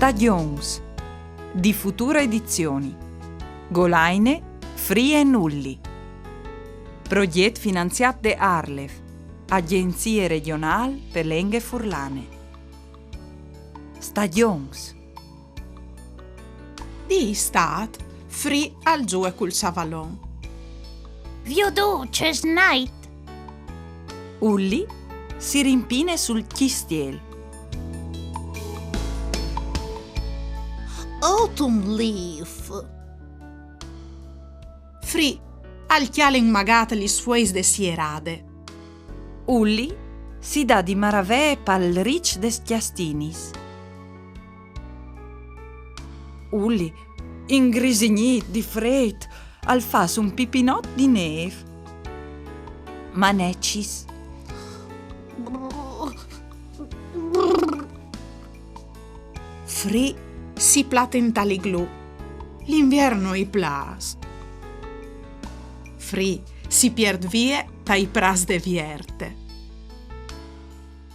Stagions di Futura Edizioni. Golaine, Free e Nulli. Progetto finanziato da Arlef, Agenzie Regionale per Lingue Furlane. Stagions. Di stat, Free al giù e col savalon. Viodò c'è snait. Ulli si rimpine sul chistiel. Autumn leaf. Free al chiale magate gli suoi desierade. Ulli si dà di maravè pal ricci des chiastinis. Ulli, ingrisigni di fred, al fas un pipinot di neve. Manecis. Free si platenta l'igloo. L'inverno i plas. Free si pierd vie tai pras de vierte.